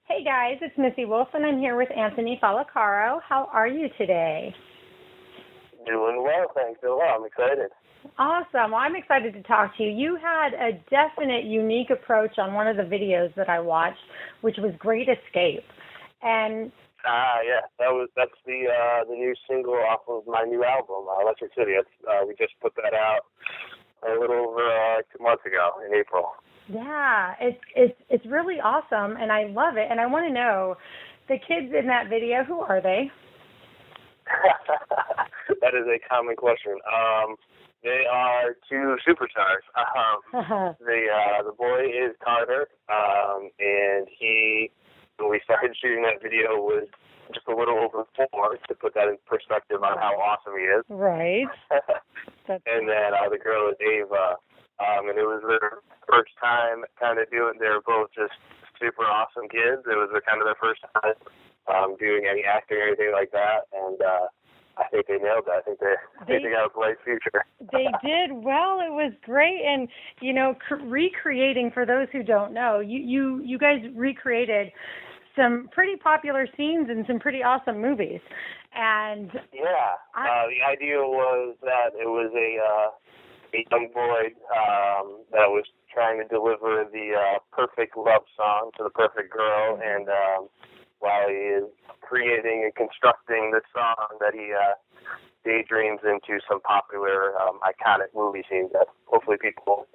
Hey guys, it's Missy Wolf and I'm here with Anthony Fallacaro. How are you today? Doing well, thanks. Doing well. I'm excited. Awesome. Well, I'm excited to talk to you. You had a definite unique approach on one of the videos that I watched, which was Great Escape. And Yeah, that's the new single off of my new album, Electric City. We just put that out a little over 2 months ago in April. yeah, it's really awesome and I love it. And I want to know, the kids in that video, who are they? That is a common question. They are two superstars. The boy is Carter, and when we started shooting that video, was just a little over 4, to put that in perspective on how awesome he is. Right. And then the girl is Ava, and it was their first time kind of doing. They were both just super awesome kids. It was kind of their first time doing any acting or anything like that, and I think they nailed it. I think they got a bright future. They did well. It was great, and recreating, for those who don't know, you guys recreated some pretty popular scenes in some pretty awesome movies, and the idea was that it was a young boy that was trying to deliver the perfect love song to the perfect girl, and while he is creating and constructing the song, that he daydreams into some popular, iconic movie scenes that hopefully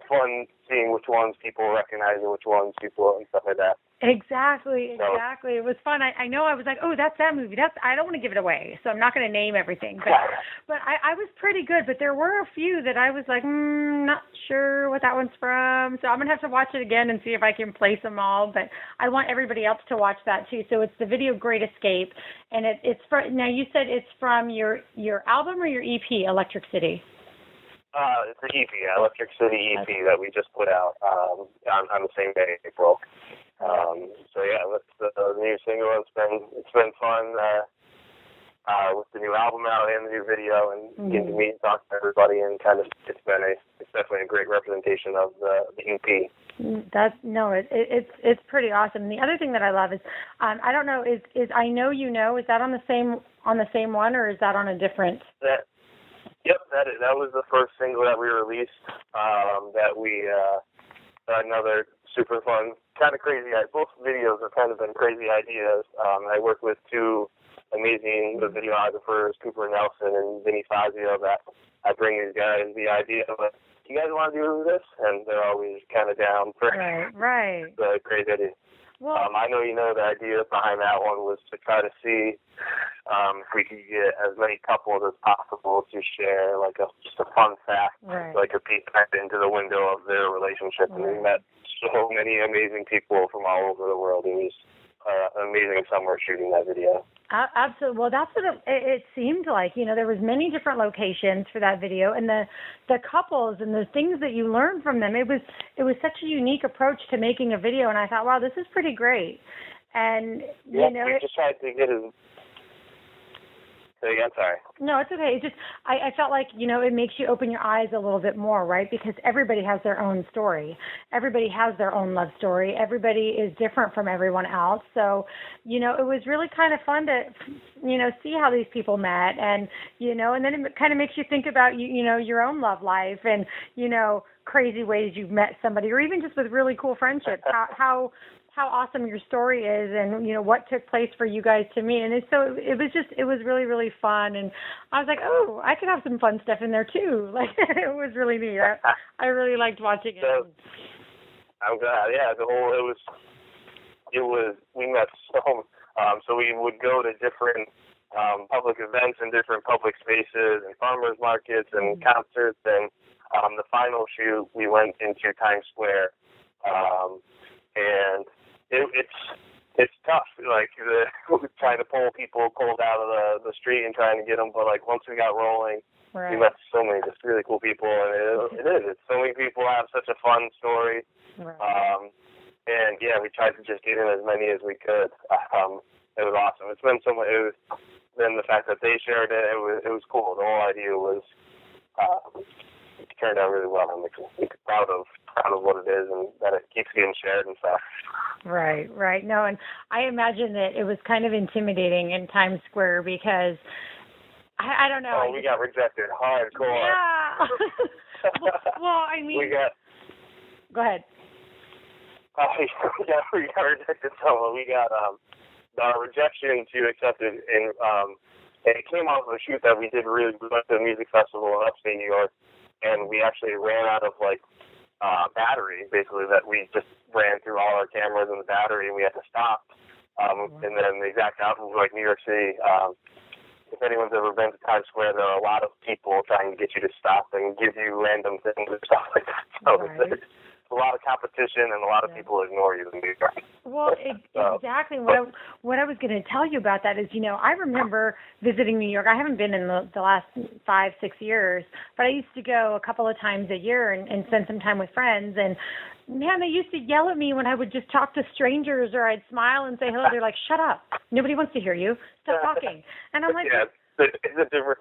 fun seeing which ones people recognize and which ones people and stuff like that. Exactly. It was fun. I know I was like, oh, that's that movie. I don't want to give it away, so I'm not going to name everything. But I was pretty good, but there were a few that I was like, not sure what that one's from. So I'm going to have to watch it again and see if I can place them all. But I want everybody else to watch that too. So it's the video Great Escape, and it's from, now you said it's from your album or your EP, Electric City? It's the EP, Electric City EP that we just put out on the same day, April. That's the new single. It's been fun with the new album out and the new video, and getting to meet and talk to everybody, and it's definitely a great representation of the EP. It's pretty awesome. And the other thing that I love is I don't know, is I Know You Know, is that on the same one, or is that on a different? That was the first single that we released. That we another super fun, kind of crazy. Both videos have kind of been crazy ideas. I work with two amazing videographers, Cooper Nelson and Vinny Fazio, that I bring these guys the idea of, do you guys want to do this? And they're always kind of down for the crazy idea. Well, I Know You Know, the idea behind that one was to try to see if we could get as many couples as possible to share just a fun fact, like a peek into the window of their relationship. And we met so many amazing people from all over the world. It was an amazing summer shooting that video. Absolutely. Well, that's what it seemed like. There was many different locations for that video, and the couples and the things that you learned from them. It was such a unique approach to making a video, and I thought, wow, this is pretty great. And we just tried to get as. Say again, sorry. No, it's okay. It's just I felt like, it makes you open your eyes a little bit more, right? Because everybody has their own story. Everybody has their own love story. Everybody is different from everyone else. So, it was really kind of fun to, see how these people met, and, and then it kind of makes you think about, your own love life and, crazy ways you've met somebody, or even just with really cool friendships, how awesome your story is, and what took place for you guys to meet. And it was really, really fun, and I was like, oh, I could have some fun stuff in there too. Like, it was really neat. I really liked watching it. So, I'm glad. Yeah, we met so we would go to different public events and different public spaces and farmers markets and concerts, and the final shoot we went into Times Square, and it's tough, trying to pull people cold out of the street and trying to get them, but once we got rolling, we met so many just really cool people, and it's so many people have such a fun story, and we tried to just get in as many as we could. It was awesome. It's been so much. Then the fact that they shared it, it was cool. The whole idea was turned out really well. I'm proud of what it is and that it keeps getting shared and stuff. Right. No, and I imagine that it was kind of intimidating in Times Square because I don't know. Oh, we got rejected hardcore. Yeah. well, I mean. Go ahead. We got rejected so we got our rejection to accept it, and it came off of a shoot that we did really good at the music festival in upstate New York, and we actually ran out of battery, basically, that we just ran through all our cameras and the battery, and we had to stop. And then the exact album was New York City. If anyone's ever been to Times Square, there are a lot of people trying to get you to stop and give you random things and stuff like that. So there's a lot of competition and a lot of people ignore you in New York. Well, exactly. What I was going to tell you about that is, I remember visiting New York. I haven't been in the last 5-6 years, but I used to go a couple of times a year and spend some time with friends. And man, they used to yell at me when I would just talk to strangers or I'd smile and say hello. They're like, "Shut up! Nobody wants to hear you. Stop talking." And I'm like, it's a different.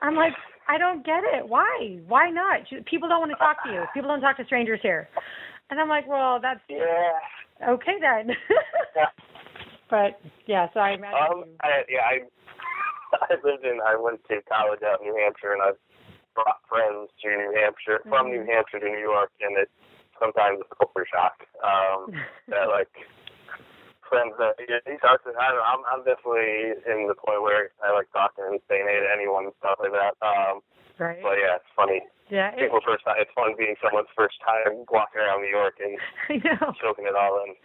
I'm like, I don't get it. Why? Why not? People don't want to talk to you. People don't talk to strangers here. And I'm like, well, that's okay then. But so I imagine. I went to college out in New Hampshire, and I've brought friends to New Hampshire from New Hampshire to New York, and it's sometimes a culture shock. That friends that I'm definitely in the point where I like talking and saying hey to anyone and stuff like that. Right. But yeah, it's funny. Yeah. It's fun being someone's first time walking around New York and soaking it all in.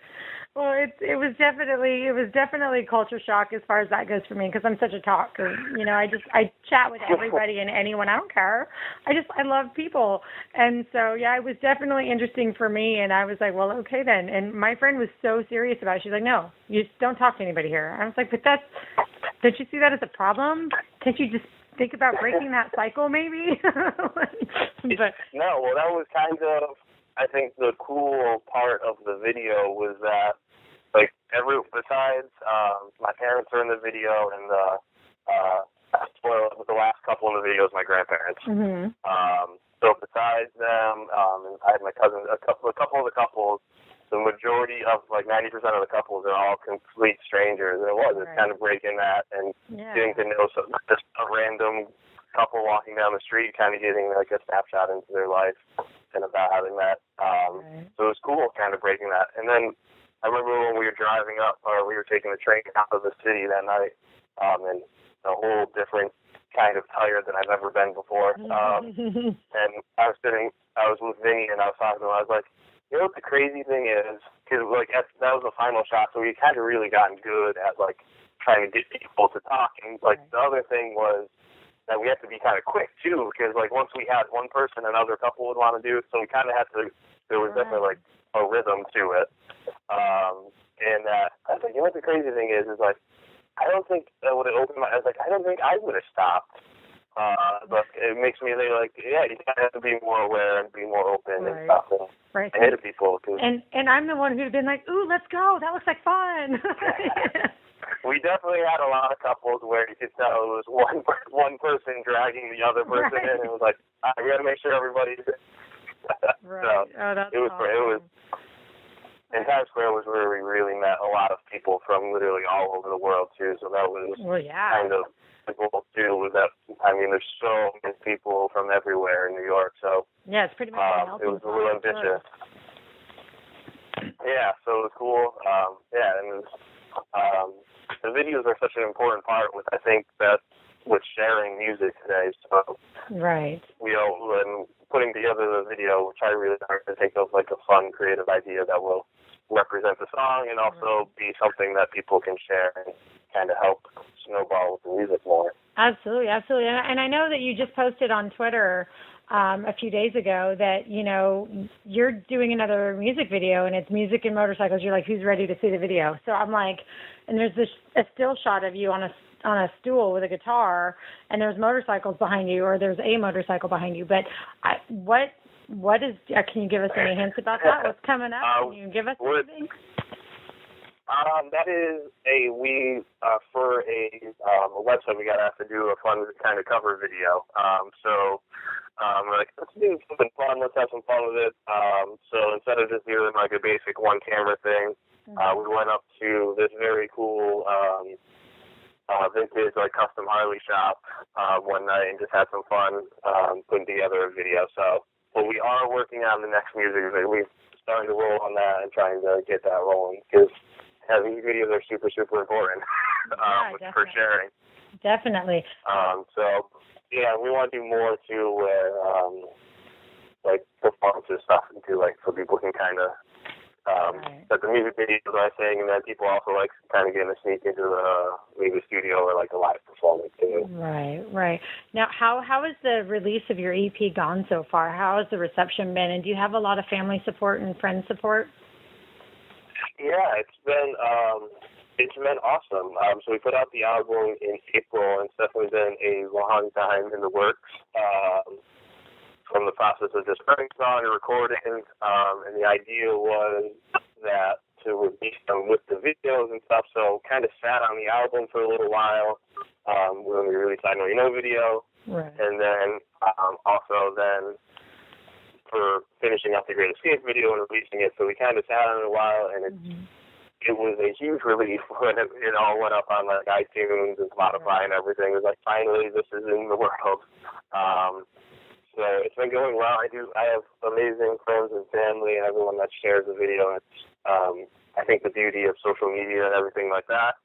Well, it was definitely culture shock as far as that goes for me, because I'm such a talker. I chat with everybody and anyone. I don't care. I love people, and so it was definitely interesting for me. And I was like, well, okay then. And my friend was so serious about it. She's like, no, you just don't talk to anybody here. I was like, but don't you see that as a problem? Can't you just think about breaking that cycle, maybe? But no, well, that was kind of. I think the cool part of the video was that, besides my parents are in the video, and the last couple in the video is my grandparents. Mm-hmm. So besides them, and I had my cousin, a couple of the couples, the majority of 90% of the couples are all complete strangers, and it's kind of breaking that and getting to know just a random couple walking down the street, kind of getting a snapshot into their life and about having that. So it was cool kind of breaking that. And then I remember when we were driving up, or we were taking the train out of the city that night, and a whole different kind of tired than I've ever been before. And I was with Vinny, and I was talking to him, I was like, what the crazy thing is, because that was the final shot, so we kind of really gotten good at trying to get people to talk. And the other thing was that we had to be kind of quick too, because once we had one person, another couple would want to do it, so we kind of had to. There was definitely a rhythm to it. And I was like, what the crazy thing is I don't think that would have opened my. I was like, I don't think I would have stopped. But it makes me think you kind of have to be more aware and be more open and stuff. And hit people. And I'm the one who'd been like, ooh, let's go. That looks like fun. We definitely had a lot of couples where you could tell it was one person dragging the other person in. It was like, we got to make sure everybody's. Right. So that's awesome. It was. And Times Square was where we really met a lot of people from literally all over the world too. So that was kind of the goal too. Was that there's so many people from everywhere in New York. So it's pretty much it was a little ambitious. Yeah, so it was cool. And it was, the videos are such an important part with with sharing music today. So we when putting together the video, we try really hard to think of a fun, creative idea that will represent the song and also be something that people can share and kind of help snowball with the music more. Absolutely. And I know that you just posted on Twitter a few days ago that, you're doing another music video, and it's music and motorcycles. You're like, who's ready to see the video? So I'm like, and there's a still shot of you on a stool with a guitar, and there's motorcycles behind you, or there's a motorcycle behind you. But what is? Can you give us any hints about that? What's coming up? Can you give us anything? That is for a website we got asked to do a fun kind of cover video. We're like, let's do something fun, let's have some fun with it. So instead of just doing like a basic one camera thing, we went up to this very cool vintage like custom Harley shop one night and just had some fun putting together a video. So but we are working on the next music video. We're starting to roll on that and trying to get that rolling because these videos are super, super important for sharing. Definitely. So, yeah, we want to do more too where, like, performances stuff too, like, so people can kind of, that the music videos I sing, and then people also like kind of getting a sneak into maybe the studio or like a live performance too. Right. Now, how has the release of your EP gone so far? How has the reception been? And do you have a lot of family support and friend support? Yeah, it's been awesome. So we put out the album in April, and it's definitely been a long time in the works. From the process of just writing song and recording, and the idea was that to release them with the videos and stuff. So kind of sat on the album for a little while when we released I Know You Know video, and then also then for finishing up the Great Escape video and releasing it. So we kind of sat on it a while, and it was a huge relief when it all went up on like iTunes and Spotify and everything. It was like, finally, this is in the world. So it's been going well. I have amazing friends and family and everyone that shares the video. It's, I think the beauty of social media and everything like that.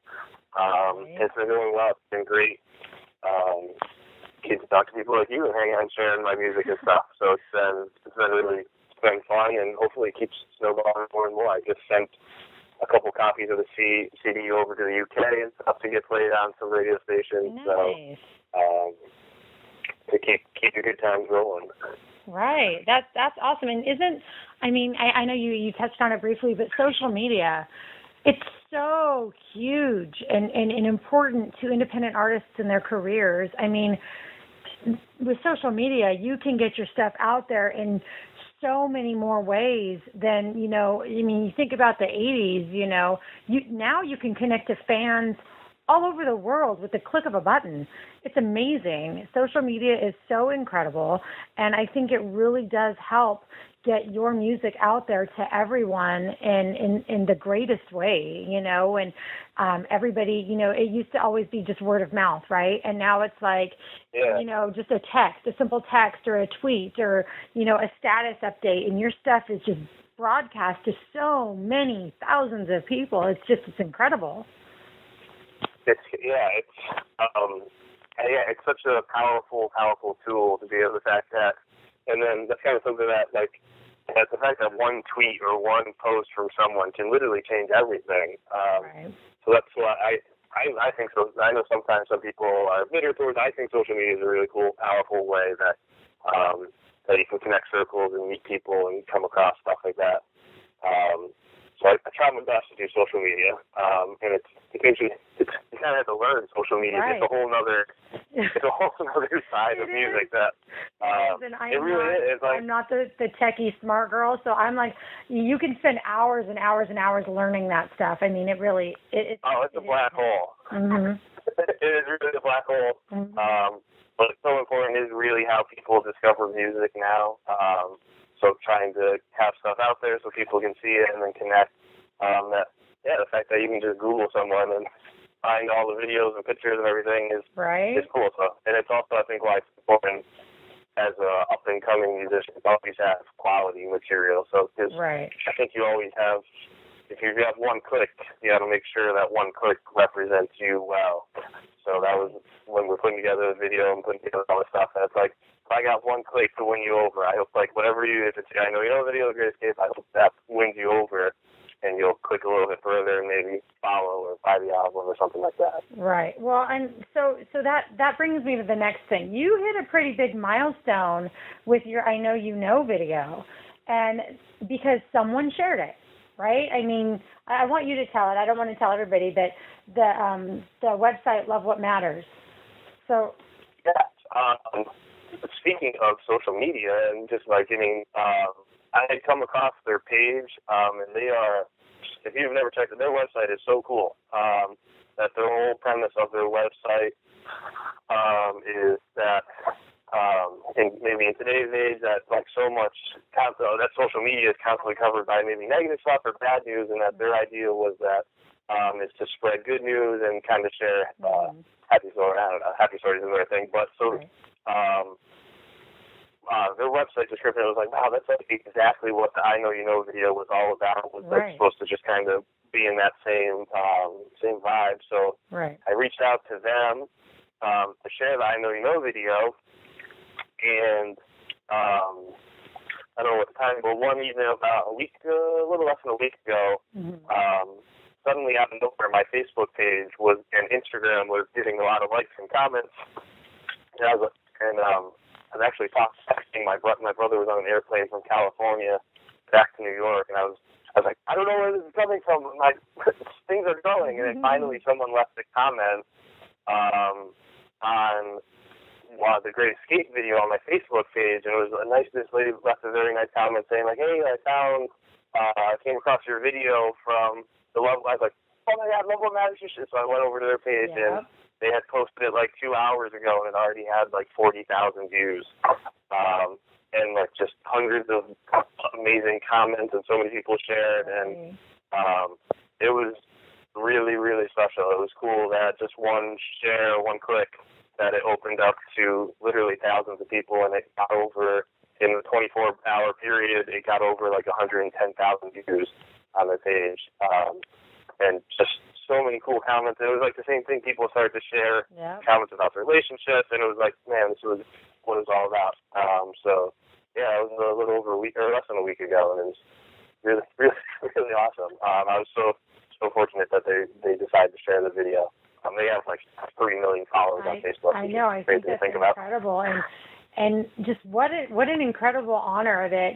It's been going well. It's been great. Get to talk to people like you and hang out and sharing my music and stuff. So it's been fun, and hopefully it keeps snowballing more and more. I just sent a couple copies of the CD over to the UK and stuff to get played on some radio stations. Nice. So to keep your good times rolling. Right. That's awesome. And I know you touched on it briefly, but social media, it's so huge and important to independent artists and their careers. I mean, with social media, you can get your stuff out there in so many more ways than, you think about the 80s, now you can connect to fans all over the world with the click of a button. It's amazing. Social media is so incredible, and I think it really does help get your music out there to everyone in the greatest way, and everybody, it used to always be just word of mouth, right? And now it's like, just a simple text or a tweet or, a status update, and your stuff is just broadcast to so many thousands of people. It's incredible. It's such a powerful tool to be able to fact that, and then that's kind of something that the fact that one tweet or one post from someone can literally change everything. Right. So that's why I think so. I know sometimes some people are bitter towards. I think social media is a really cool, powerful way that you can connect circles and meet people and come across stuff like that. So I try my best to do social media, and it's you kind of have to learn social media. Right. It's a whole other side of music that it really is. Like, I'm not the techie smart girl, so I'm like, you can spend hours and hours and hours learning that stuff. I mean, it really it's a black hole. Mm-hmm. It is really a black hole. Mm-hmm. But it's so important is really how people discover music now. So trying to have stuff out there so people can see it and then connect. The fact that you can just Google someone and find all the videos and pictures and everything is cool. So, and it's also, I think, why it's important as a up and coming musician to always have quality material. So, because I think you always have, if you have one click, you got to make sure that one click represents you well. So that was when we're putting together the video and putting together all the stuff. And it's like, if I got one click to win you over, I hope if it's I Know You Know video, Great Escape, I hope that wins you over, and you'll click a little bit further and maybe follow or buy the album or something like that. Right. Well, and so that brings me to the next thing. You hit a pretty big milestone with your I Know You Know video, and because someone shared it. Right? I mean, I want you to tell it. I don't want to tell everybody, but the website Love What Matters. So. Yes. Speaking of social media and just like getting, I had come across their page, and if you've never checked it, their website is so cool. That the whole premise of their website is that, maybe in today's age, that like so much that social media is constantly covered by maybe negative stuff or bad news, and that their idea was that is to spread good news and kind of share happy stories. I don't know, happy stories is another thing, but so. Their website description was like, wow, that's like exactly what the I Know You Know video was all about. Was like supposed to just kind of be in that same vibe. So I reached out to them to share the I Know You Know video, and I don't know what the time, but one evening about a little less than a week ago, suddenly out of nowhere, my Facebook page and Instagram was getting a lot of likes and comments, and I was actually texting my brother was on an airplane from California back to New York, and I was like, I don't know where this is coming from. Things are going, and then finally someone left a comment on the Great Escape video on my Facebook page, and it was this lady left a very nice comment saying like, hey, I came across your video from the Love. I was like, oh my God, Love What Matters. So I went over to their page and they had posted it like 2 hours ago, and it already had like 40,000 views, and like just hundreds of amazing comments, and so many people shared, and it was really, really special. It was cool that just one share, one click, that it opened up to literally thousands of people, and it got over, in a 24-hour period, it got over like 110,000 views on their page, and just so many cool comments. It was like the same thing. People started to share comments about their relationships, and it was like, man, this was what it was all about. So yeah, it was a little over a week, or less than a week ago, and it was really, really, really awesome. I was so fortunate that they decided to share the video. They have like 3 million followers on Facebook. I know. I think that's incredible, and just what an incredible honor that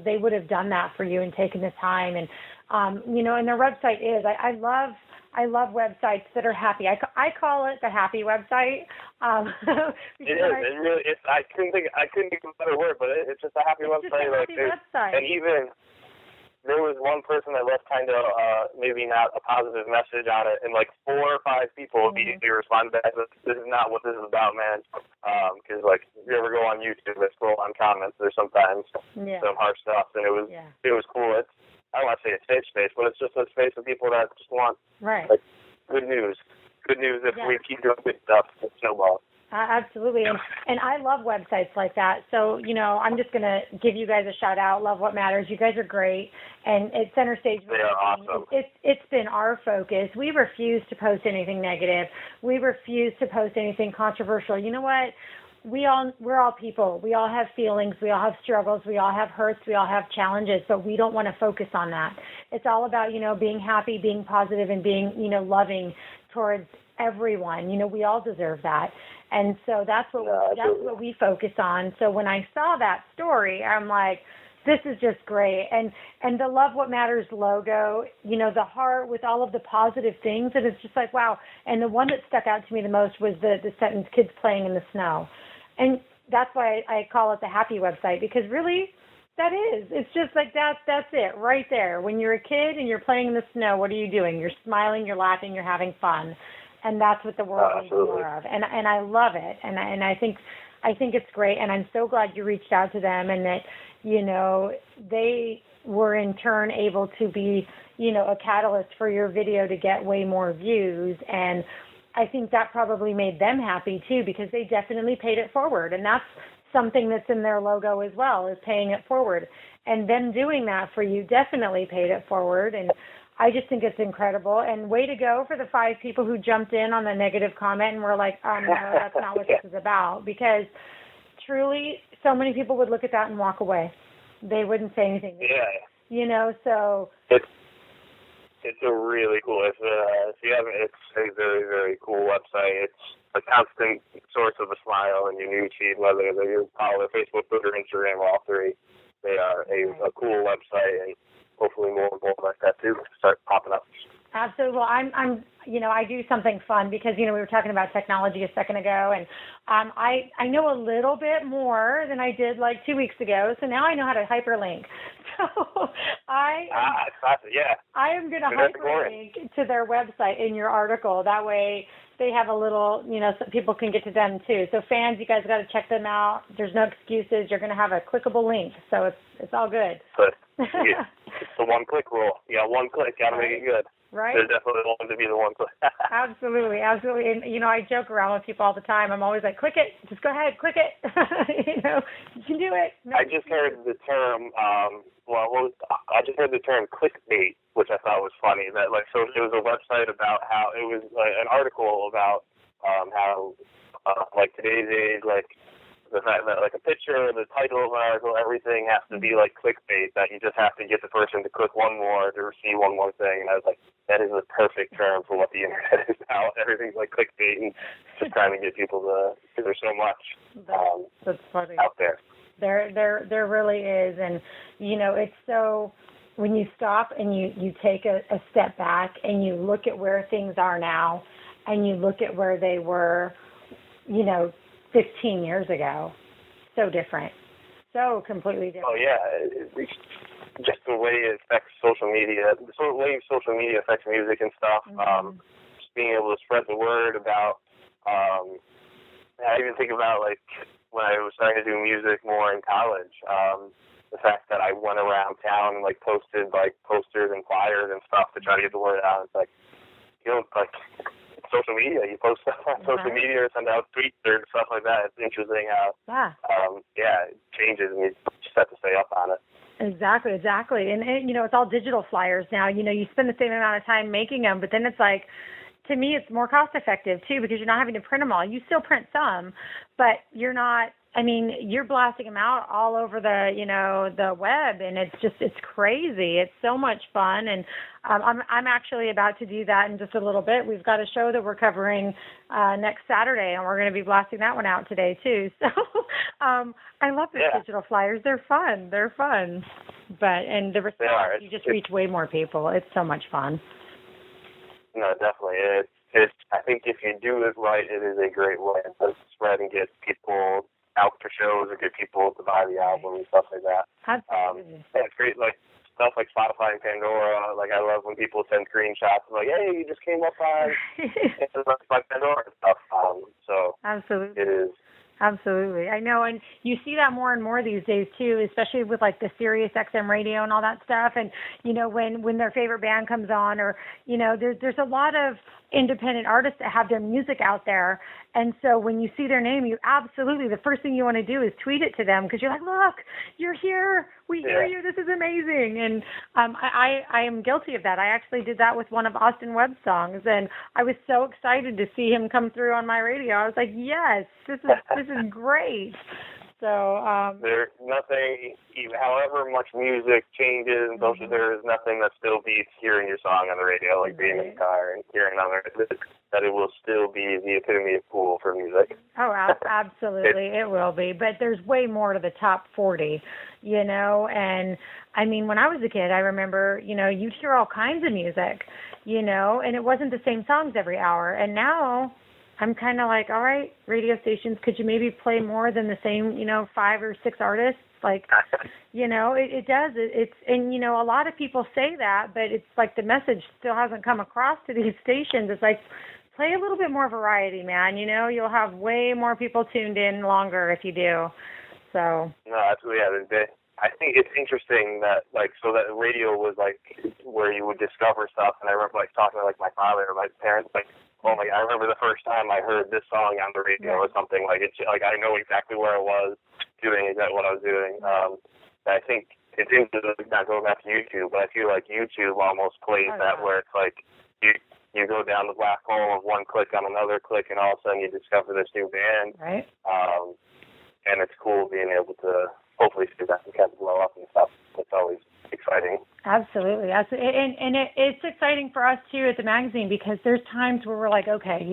they would have done that for you and taken the time, and and their website is. I love websites that are happy. I call it the happy website. It is. I couldn't think of a better word, but it's just a happy website. Just a happy website. And even there was one person that left kind of maybe not a positive message on it, and like 4 or 5 people immediately responded back, this is not what this is about, man. Because like if you ever go on YouTube and scroll on comments, there's sometimes some harsh stuff, and it was cool. I don't want to say a safe space, but it's just a space of people that just want like good news. Good news if we keep doing good stuff, it snowballs. Absolutely. And I love websites like that. So, I'm just going to give you guys a shout out. Love What Matters. You guys are great. And at Center Stage, they are awesome. It's been our focus. We refuse to post anything negative. We refuse to post anything controversial. You know what? We're all people. We all have feelings. We all have struggles. We all have hurts. We all have challenges, but we don't want to focus on that. It's all about, being happy, being positive, and being, loving towards everyone. We all deserve that. And so that's what we focus on. So when I saw that story, I'm like, this is just great. And the Love What Matters logo, the heart with all of the positive things, and it's just like, wow. And the one that stuck out to me the most was the sentence, kids playing in the snow. And that's why I call it the happy website, because really that is. It's just like that's it right there. When you're a kid and you're playing in the snow, what are you doing? You're smiling, you're laughing, you're having fun. And that's what the world needs more of. And I love it. And I think it's great. And I'm so glad you reached out to them, and that, they were in turn able to be, a catalyst for your video to get way more views. And I think that probably made them happy too, because they definitely paid it forward. And that's something that's in their logo as well, is paying it forward. And them doing that for you definitely paid it forward. And I just think it's incredible. And way to go for the 5 people who jumped in on the negative comment and were like, no, that's not what this is about. Because truly, so many people would look at that and walk away. They wouldn't say anything. So it's a really cool. If you haven't, it's a very, very cool website. It's a constant source of a smile in your newsfeed, whether you follow Facebook, Twitter, Instagram, all 3. They are a cool website, and hopefully more and more like that too start popping up. Absolutely. Well, I'm I do something fun because, we were talking about technology a second ago, and I know a little bit more than I did like 2 weeks ago. So now I know how to hyperlink. Classic, yeah. I am going to hyperlink to their website in your article. That way they have a little, so people can get to them too. So fans, you guys got to check them out. There's no excuses. You're going to have a clickable link, so it's all good. But it's the one-click rule. Yeah, one click, got to make it good. Right. There's definitely going to be the one click. Absolutely. And, I joke around with people all the time. I'm always like, click it. Just go ahead, click it. You can do it. No, I just heard the term, I just heard the term clickbait, which I thought was funny. That so it was a website about how, it was an article about how, today's age, the fact that a picture, the title of an article, everything has to be clickbait, that you just have to get the person to click one more to see one more thing. And I was like, that is the perfect term for what the internet is now. Everything's clickbait and just trying to get people to, because there's so much that's funny. out there. There really is. And, it's so, when you stop and you take a step back and you look at where things are now and you look at where they were, 15 years ago, so different, so completely different. Oh yeah, just the way it affects social media, the way social media affects music and stuff. Mm-hmm. Just being able to spread the word about. I even think about when I was starting to do music more in college. The fact that I went around town and posted posters and flyers and stuff to try to get the word out. It's social media. You post stuff on social media or send out tweets or stuff like that. It's interesting how it changes and you just have to stay up on it. Exactly. And it's all digital flyers now. You spend the same amount of time making them, but then it's to me, it's more cost effective too, because you're not having to print them all. You still print some, but you're not. You're blasting them out all over the web, and it's crazy. It's so much fun, and I'm actually about to do that in just a little bit. We've got a show that we're covering next Saturday, and we're going to be blasting that one out today too. So I love the digital flyers. They're fun. And the response, you just reach way more people. It's so much fun. No, definitely. It's. I think if you do it right, it is a great way to spread and get people out for shows or get people to buy the album and stuff like that. Absolutely. It's great, stuff like Spotify and Pandora. I love when people send screenshots of hey, you just came up on Pandora and stuff. So absolutely. It is. Absolutely. I know, and you see that more and more these days too, especially with the Sirius XM radio and all that stuff. And when their favorite band comes on, or there's a lot of independent artists that have their music out there. And so when you see their name, you absolutely, the first thing you want to do is tweet it to them, because you're like, look, you're here. We hear you. This is amazing. And I am guilty of that. I actually did that with one of Austin Webb's songs, and I was so excited to see him come through on my radio. I was like, yes, this is great. So there's nothing, however much music changes, there is nothing that still beats hearing your song on the radio, being in the car and hearing on the radio, that it will still be the epitome of cool for music. Oh, absolutely, it will be. But there's way more to the top 40, and when I was a kid, I remember, you'd hear all kinds of music, and it wasn't the same songs every hour. And now I'm kind of all right, radio stations, could you maybe play more than the same, 5 or 6 artists? It does. And a lot of people say that, but it's the message still hasn't come across to these stations. It's play a little bit more variety, man. You'll have way more people tuned in longer if you do. So. No, absolutely. Yeah. I think it's interesting that, so that radio was, where you would discover stuff. And I remember, talking to, my father or my parents, oh my God, I remember the first time I heard this song on the radio or something. I know exactly where I was doing exactly what I was doing. I think it's interesting, not going back to YouTube, but I feel like YouTube almost plays that, where it's you go down the black hole of one click on another click, and all of a sudden you discover this new band. Right. And it's cool being able to hopefully see that and kind of blow up and stuff. It's always exciting. Absolutely. And it's exciting for us too at the magazine, because there's times where we're okay,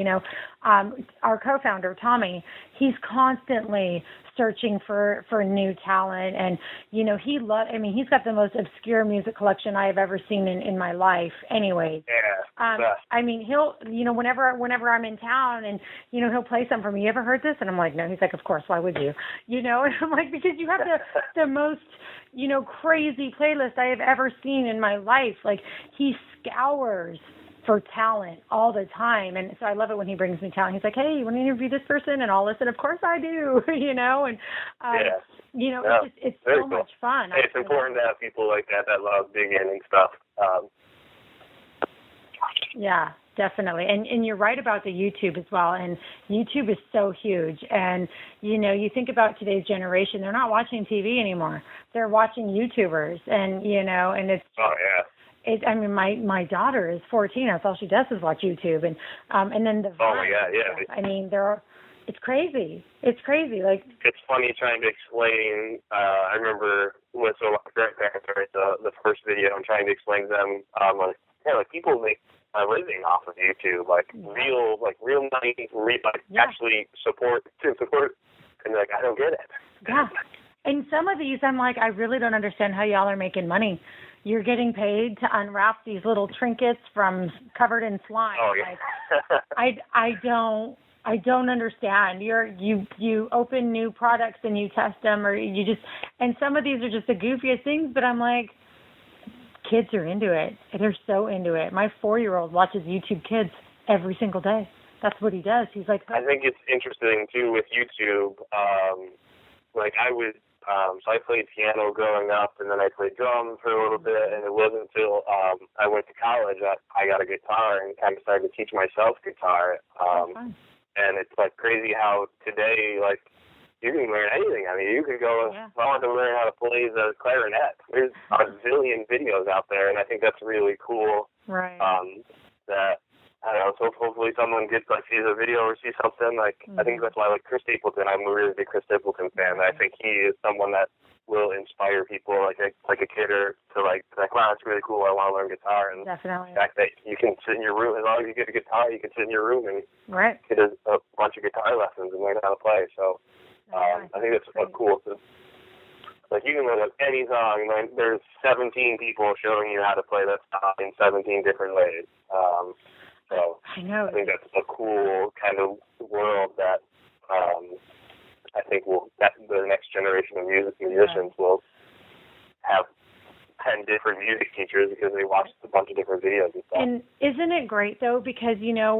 our co-founder Tommy, he's constantly searching for new talent. And, he's got the most obscure music collection I have ever seen in my life anyways. Yeah. He'll, whenever I'm in town and, he'll play something for me. You ever heard this? And I'm like, no. He's like, of course, why would you? And I'm like, because you have the most, crazy playlist I have ever seen in my life. Like, he scours for talent all the time. And so I love it when he brings me talent. He's like, hey, you want to interview this person? And I'll listen. Of course I do, it's so cool. much fun. Hey, it's important to have people like that love digging and stuff. Yeah, definitely. And you're right about the YouTube as well. And YouTube is so huge. And, you think about today's generation, they're not watching TV anymore. They're watching YouTubers. And, and it's... Oh, yeah. My daughter is 14. That's all she does is watch YouTube, and then the. Oh my God, yeah. It's crazy. It's crazy. Like, it's funny trying to explain. I remember with my grandparents, right, the first video, I'm trying to explain to them, people make a living off of YouTube, real money, actually support, and they're like, I don't get it. Yeah, and some of these, I'm like, I really don't understand how y'all are making money. You're getting paid to unwrap these little trinkets covered in slime. Oh, yeah. I don't understand. You open new products and you test them, or and some of these are just the goofiest things. But I'm like, kids are into it. They're so into it. My 4-year-old watches YouTube Kids every single day. That's what he does. He's like, I think it's interesting too with YouTube. So I played piano growing up, and then I played drums for a little bit, and it wasn't until I went to college that I got a guitar and kind of started to teach myself guitar. And it's crazy how today, you can learn anything. I mean, you could go, if I want to learn how to play the clarinet, there's a zillion videos out there, and I think that's really cool. Right. I don't know, so hopefully someone gets, sees a video or sees something, I think that's why, Chris Stapleton, I'm a really big Chris Stapleton fan. I think he is someone that will inspire people, like a kid, or to, wow, that's really cool, I want to learn guitar. And definitely. The fact that you can sit in your room, as long as you get a guitar, you can sit in your room and get a bunch of guitar lessons and learn how to play. So I think that's cool. You can learn any song, there's 17 people showing you how to play that song in 17 different ways. So I know. I think that's a cool kind of world that I think that the next generation of musicians will have 10 different music teachers because they watched a bunch of different videos and stuff. And isn't it great, though, because,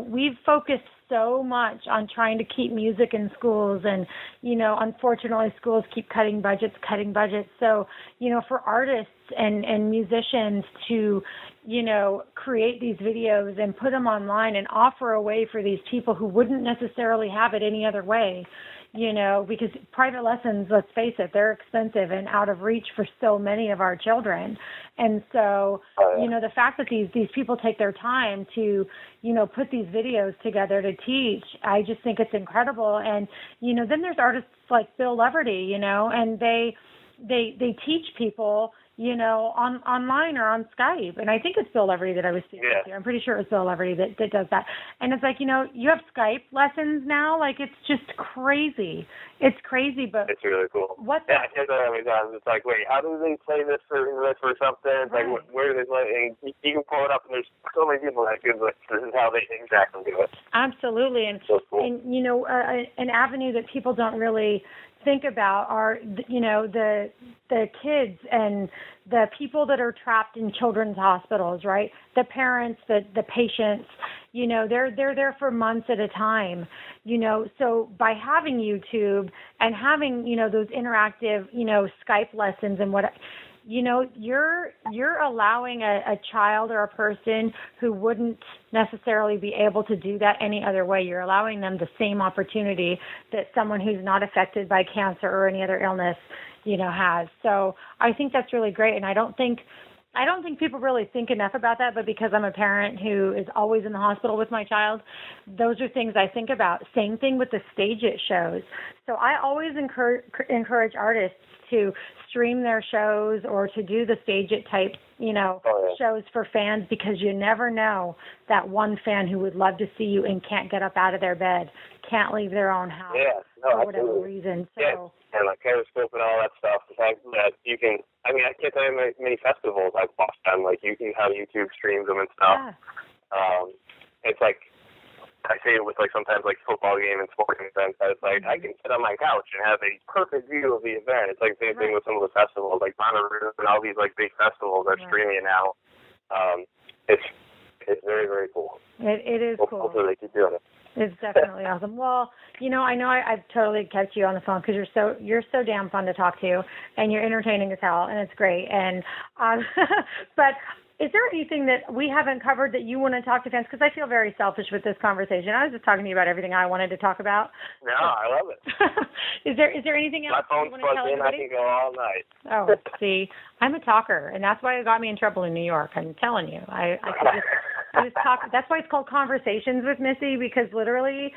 we've focused so much on trying to keep music in schools, and, unfortunately schools keep cutting budgets. So, for artists and musicians to, create these videos and put them online and offer a way for these people who wouldn't necessarily have it any other way, because private lessons, let's face it, they're expensive and out of reach for so many of our children. And so, the fact that these people take their time to, put these videos together to teach, I just think it's incredible. And, then there's artists like Bill Leverty, and they teach people, online or on Skype. And I think it's Bill Leverty that I was speaking to. I'm pretty sure it's Bill Leverty that does that. And it's you have Skype lessons now. It's just crazy. It's crazy, but it's really cool. I can't tell how many times it's wait, how do they play this certain riff or something? It's where do they play? And you can pull it up, and there's so many people that do this is how they exactly do it. Absolutely. And, so cool. And an avenue that people don't really think about are, the kids and the people that are trapped in children's hospitals, right? The parents, the patients, they're there for months at a time, so by having YouTube and having, those interactive, Skype lessons and you're allowing a child or a person who wouldn't necessarily be able to do that any other way. You're allowing them the same opportunity that someone who's not affected by cancer or any other illness, has. So I think that's really great. And I don't think I don't think people really think enough about that, but because I'm a parent who is always in the hospital with my child, those are things I think about. Same thing with the stage it shows. So I always encourage artists to stream their shows or to do the stage it type, shows for fans, because you never know that one fan who would love to see you and can't get up out of their bed, can't leave their own house for whatever reason. So. And like Periscope and all that stuff, the fact that you can, I can't tell you many festivals I've watched them, like you can have YouTube streams them and stuff. Yeah. It's like, I say it with like sometimes like football game and sporting events, that it's like I can sit on my couch and have a perfect view of the event. It's like the same thing with some of the festivals, like Bonnaroo and all these like big festivals are streaming it now. It's very, very cool. It is cool. Hopefully they keep doing it. It's definitely awesome. Well, I know I've totally kept you on the phone because you're so damn fun to talk to, and you're entertaining as hell, and it's great. And but is there anything that we haven't covered that you want to talk to fans? Because I feel very selfish with this conversation. I was just talking to you about everything I wanted to talk about. No, I love it. Is there anything else you want to tell everybody? My phone's plugged in. I can go all night. Oh, see, I'm a talker, and that's why it got me in trouble in New York. I'm telling you, I just talk. That's why it's called Conversations with Missy, because literally,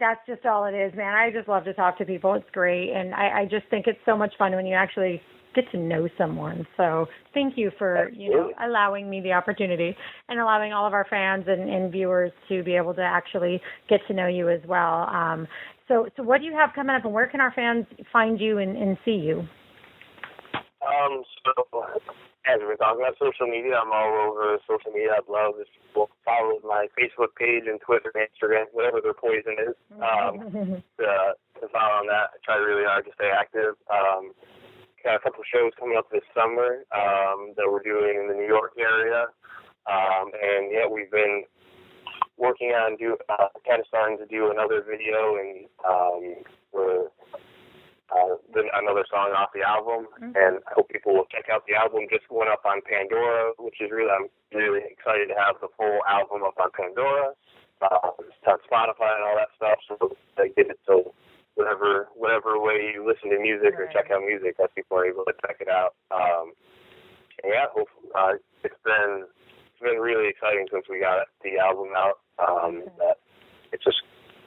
that's just all it is, man. I just love to talk to people. It's great, and I just think it's so much fun when you actually get to know someone. So thank you for allowing me the opportunity and allowing all of our fans and viewers to be able to actually get to know you as well. So what do you have coming up, and where can our fans find you and see you? So as we're talking about social media, I'm all over social media. I'd love if people follow my Facebook page and Twitter and Instagram, whatever their poison is, to follow on that. I try really hard to stay active. Got a couple shows coming up this summer that we're doing in the New York area. And we've been working on kind of starting to do another video, and we're another song off the album. And I hope people will check out the album. Just went up on Pandora, which is I'm really excited to have the full album up on Pandora. It's on Spotify and all that stuff, so they get it so whatever way you listen to music or check out music, that people are able to check it out. It's been really exciting since we got the album out. That it's just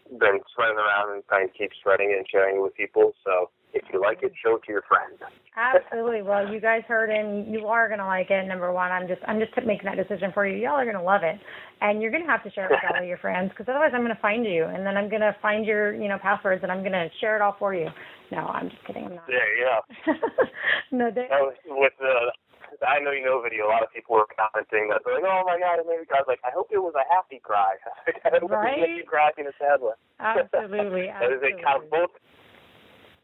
been spreading around and trying to keep spreading it and sharing it with people. So if you like it, show it to your friends. Absolutely. Well, you guys heard it, and you are going to like it. Number one, I'm just making that decision for you. Y'all are going to love it, and you're going to have to share it with all of your friends, because otherwise I'm going to find you, and then I'm going to find your passwords, and I'm going to share it all for you. No, I'm just kidding. I'm not. Yeah. No, with the I Know You Know video, a lot of people were commenting that they're like, "Oh my God, it made me cry." I was like, I hope it was a happy cry. I hope it made you cry in a sad one. Absolutely.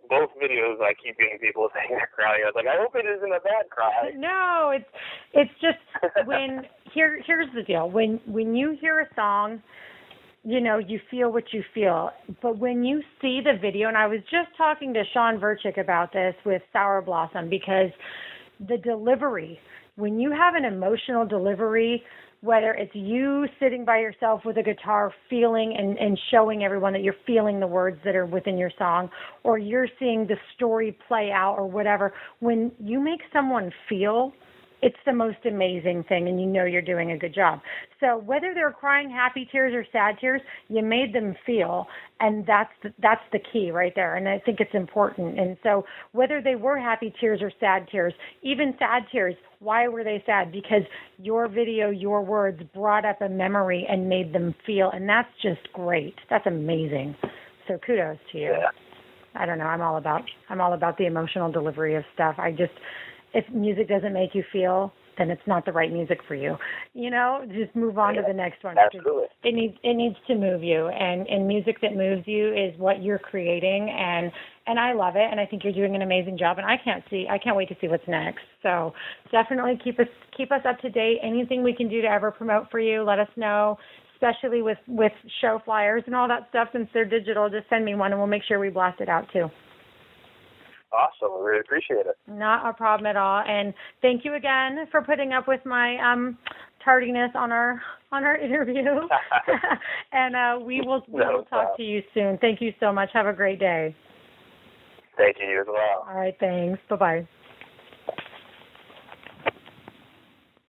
Both videos, I keep getting people saying they're crying. I was like, I hope it isn't a bad cry. No, it's just here's the deal. When you hear a song, you feel what you feel. But when you see the video, and I was just talking to Sean Verchick about this with Sour Blossom, because the delivery, when you have an emotional delivery, whether it's you sitting by yourself with a guitar feeling and showing everyone that you're feeling the words that are within your song, or you're seeing the story play out or whatever, when you make someone feel, it's the most amazing thing, and you're doing a good job. So whether they're crying happy tears or sad tears, you made them feel, and that's the key right there, and I think it's important. And so whether they were happy tears or sad tears, even sad tears, why were they sad? Because your video, your words brought up a memory and made them feel, and that's just great. That's amazing. So kudos to you. Yeah. I don't know. I'm all about the emotional delivery of stuff. If music doesn't make you feel, then it's not the right music for you. Just move on to the next one. Absolutely. It needs to move you, and music that moves you is what you're creating, and I love it, and I think you're doing an amazing job, and I can't wait to see what's next. So definitely keep us up to date. Anything we can do to ever promote for you, let us know, especially with show flyers and all that stuff. Since they're digital, just send me one, and we'll make sure we blast it out too. Awesome. I really appreciate it. Not a problem at all. And thank you again for putting up with my tardiness on our interview. And we will talk to you soon. Thank you so much. Have a great day. Thank you as well. All right. Thanks. Bye-bye.